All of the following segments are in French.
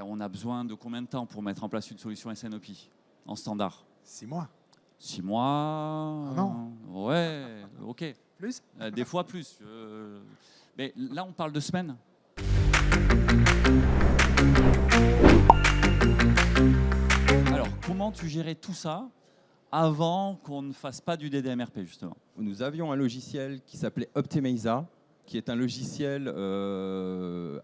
On a besoin de combien de temps pour mettre en place une solution SNOP en standard? 6 mois. 6 mois. Un an. Ouais, ok. Plus? Des fois plus. Mais là, on parle de semaines. Alors, comment tu gérais tout ça avant qu'on ne fasse pas du DDMRP, justement? Nous avions un logiciel qui s'appelait Optimiza, qui est un logiciel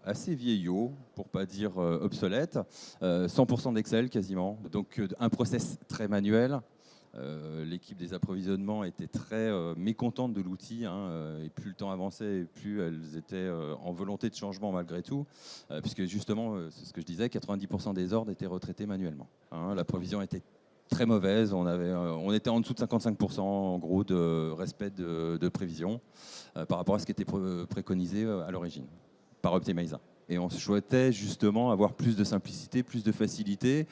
assez vieillot, pour ne pas dire obsolète, 100% d'Excel quasiment, donc un process très manuel. L'équipe des approvisionnements était très mécontente de l'outil, et plus le temps avançait, et plus elles étaient en volonté de changement malgré tout, puisque justement, c'est ce que je disais, 90% des ordres étaient retraités manuellement. La provision était très mauvaise, on était en dessous de 55% en gros de respect de prévision par rapport à ce qui était préconisé à l'origine par Optimiza. Et on souhaitait justement avoir plus de simplicité, plus de facilité,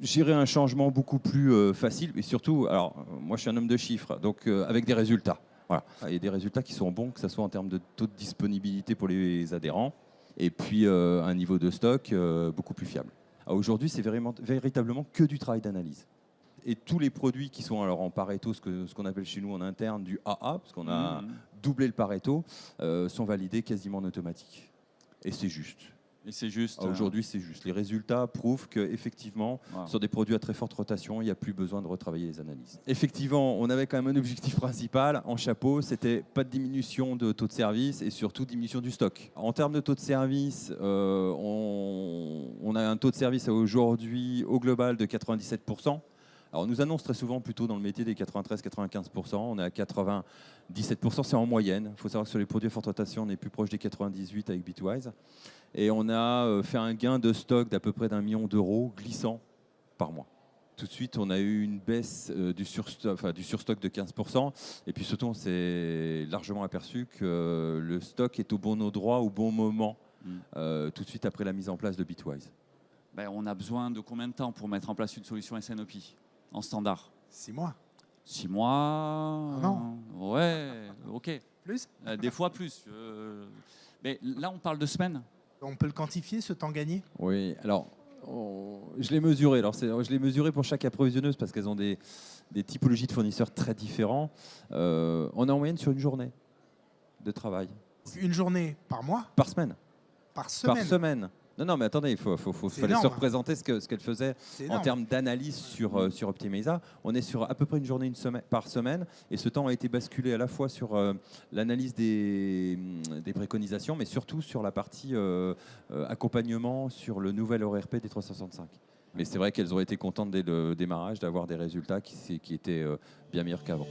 gérer un changement beaucoup plus facile, et surtout, alors moi je suis un homme de chiffres, donc avec des résultats. Voilà. Et des résultats qui sont bons, que ce soit en termes de taux de disponibilité pour les adhérents, et puis un niveau de stock beaucoup plus fiable. Aujourd'hui, c'est véritablement que du travail d'analyse. Et tous les produits qui sont alors en Pareto, ce qu'on appelle chez nous en interne du AA, parce qu'on a doublé le Pareto, sont validés quasiment en automatique. Et c'est juste. Et c'est juste. Aujourd'hui, c'est juste. Les résultats prouvent qu'effectivement, sur des produits à très forte rotation, il n'y a plus besoin de retravailler les analyses. Effectivement, on avait quand même un objectif principal en chapeau, c'était pas de diminution de taux de service et surtout diminution du stock. En termes de taux de service, on a un taux de service aujourd'hui au global de 97%. Alors, on nous annonce très souvent plutôt dans le métier des 93-95%. On est à 97%, c'est en moyenne. Il faut savoir que sur les produits à forte rotation, on est plus proche des 98 avec Bitwise. Et on a fait un gain de stock d'à peu près d'1 million d'euros glissant par mois. Tout de suite, on a eu une baisse du surstock de 15%. Et puis surtout, on s'est largement aperçu que le stock est au bon endroit, au bon moment, tout de suite après la mise en place de Bitwise. On a besoin de combien de temps pour mettre en place une solution SNOP en standard? 6 mois. 6 mois. Un an. Ouais, ok. Plus? Des fois plus. Mais là, on parle de semaines. On peut le quantifier, ce temps gagné? Oui, alors je l'ai mesuré. Je l'ai mesuré pour chaque approvisionneuse parce qu'elles ont des typologies de fournisseurs très différents. On est en moyenne sur une journée de travail. Une journée par mois? Par semaine. Par semaine? Par semaine. Non, mais attendez, il fallait se représenter ce qu'elle faisait en termes d'analyse sur Optimiza. On est sur à peu près une journée par semaine, et ce temps a été basculé à la fois sur l'analyse des préconisations, mais surtout sur la partie accompagnement sur le nouvel ORP des 365. Mais c'est vrai qu'elles ont été contentes dès le démarrage d'avoir des résultats qui étaient bien meilleurs qu'avant.